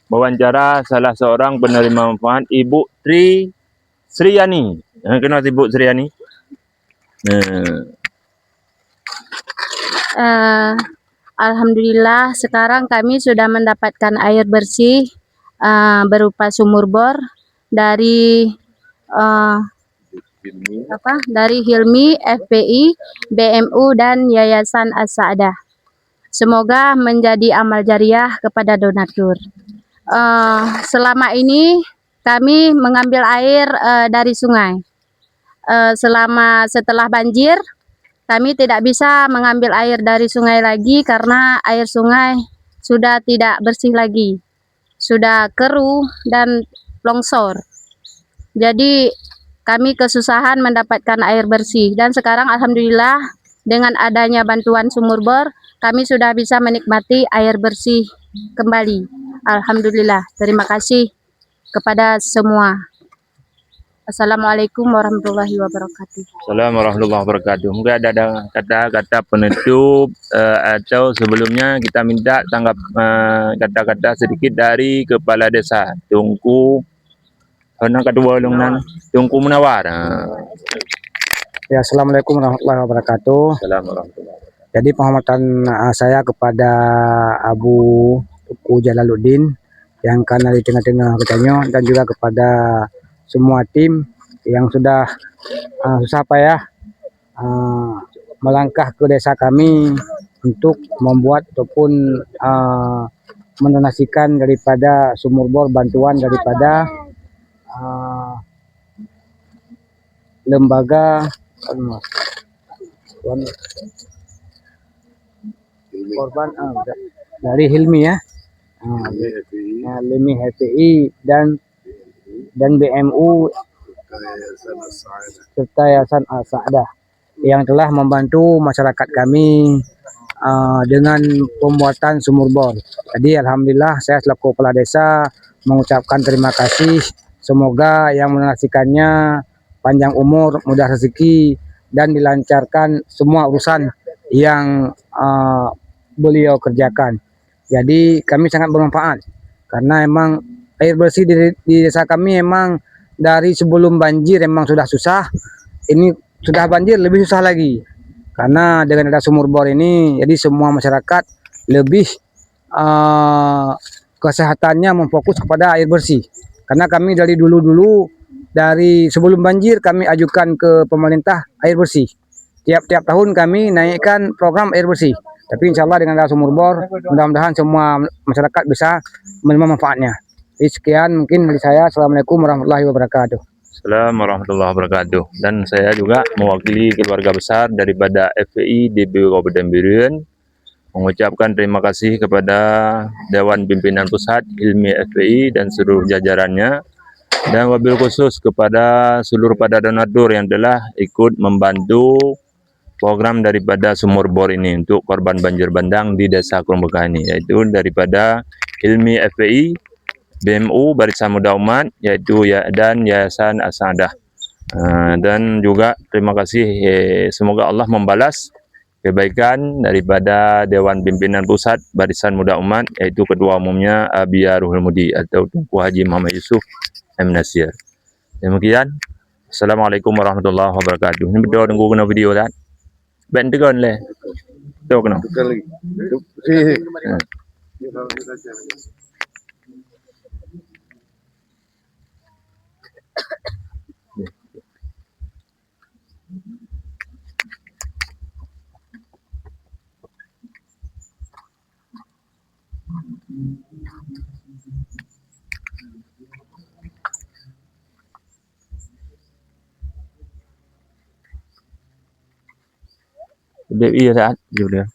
wawancara salah seorang penerima manfaat, Ibu Tri Sriani. Kenal Ibu Sriani? Alhamdulillah sekarang kami sudah mendapatkan air bersih berupa sumur bor dari dari Hilmi, FPI, BMU dan Yayasan As-Sa'adah. Semoga menjadi amal jariah kepada donatur. Selama ini kami mengambil air dari sungai. Setelah banjir, kami tidak bisa mengambil air dari sungai lagi karena air sungai sudah tidak bersih lagi, sudah keruh dan longsor. Jadi kami kesusahan mendapatkan air bersih, dan sekarang alhamdulillah dengan adanya bantuan sumur bor, kami sudah bisa menikmati air bersih kembali. Alhamdulillah, terima kasih kepada semua. Assalamualaikum warahmatullahi wabarakatuh. Assalamualaikum warahmatullahi wabarakatuh. Mungkin ada kata-kata penutup atau sebelumnya kita minta tanggap kata-kata sedikit dari Kepala Desa Tungku kedua Lungnan Tungku Munawar. Ya, Assalamualaikum warahmatullahi wabarakatuh. Jadi penghormatan saya kepada Abu Tuku Jalaluddin yang karena di tengah-tengah katanya, dan juga kepada semua tim yang sudah susah payah melangkah ke desa kami untuk membuat ataupun mendonasikan daripada sumur bor, bantuan daripada lembaga korban dari Hilmi ya, Hilmi HPI dan BMU serta Yayasan As-Sa'adah yang telah membantu masyarakat kami dengan pembuatan sumur bor. Jadi alhamdulillah saya selaku kepala desa mengucapkan terima kasih. Semoga yang mendonasikannya panjang umur, mudah rezeki, dan dilancarkan semua urusan yang beliau kerjakan. Jadi kami sangat bermanfaat karena emang air bersih di desa kami emang dari sebelum banjir emang sudah susah. Ini sudah banjir lebih susah lagi karena dengan ada sumur bor ini, jadi semua masyarakat lebih kesehatannya memfokus kepada air bersih. Karena kami dari dulu dari sebelum banjir kami ajukan ke pemerintah air bersih. Tiap tahun kami naikkan program air bersih. Tapi insya Allah dengan ada sumur bor, mudah-mudahan semua masyarakat bisa menerima manfaatnya. Jadi sekian mungkin dari saya. Assalamualaikum warahmatullahi wabarakatuh. Assalamualaikum warahmatullahi wabarakatuh. Dan saya juga mewakili keluarga besar daripada FPI DBW Kabupaten Biren mengucapkan terima kasih kepada Dewan Pimpinan Pusat Hilmi FPI dan seluruh jajarannya, dan wabil khusus kepada seluruh pada donatur yang telah ikut membantu program daripada sumur bor ini untuk korban banjir bandang di Desa Kurungbekah ini, yaitu daripada Hilmi FPI, BMU Barisan Muda Umat, dan Yayasan As-Sa'adah. Dan juga terima kasih, semoga Allah membalas kebaikan daripada Dewan Pimpinan Pusat Barisan Muda Umat, yaitu Ketua Umumnya Abia Ruhul Mudi atau Tunku Haji Muhammad Yusuf M. Nasir. Demikian. Assalamualaikum warahmatullahi wabarakatuh. Ini berdoa tunggu kena video kan? Ben tekan le. Tahu kena. Tekan lagi. Iya saat, Julia.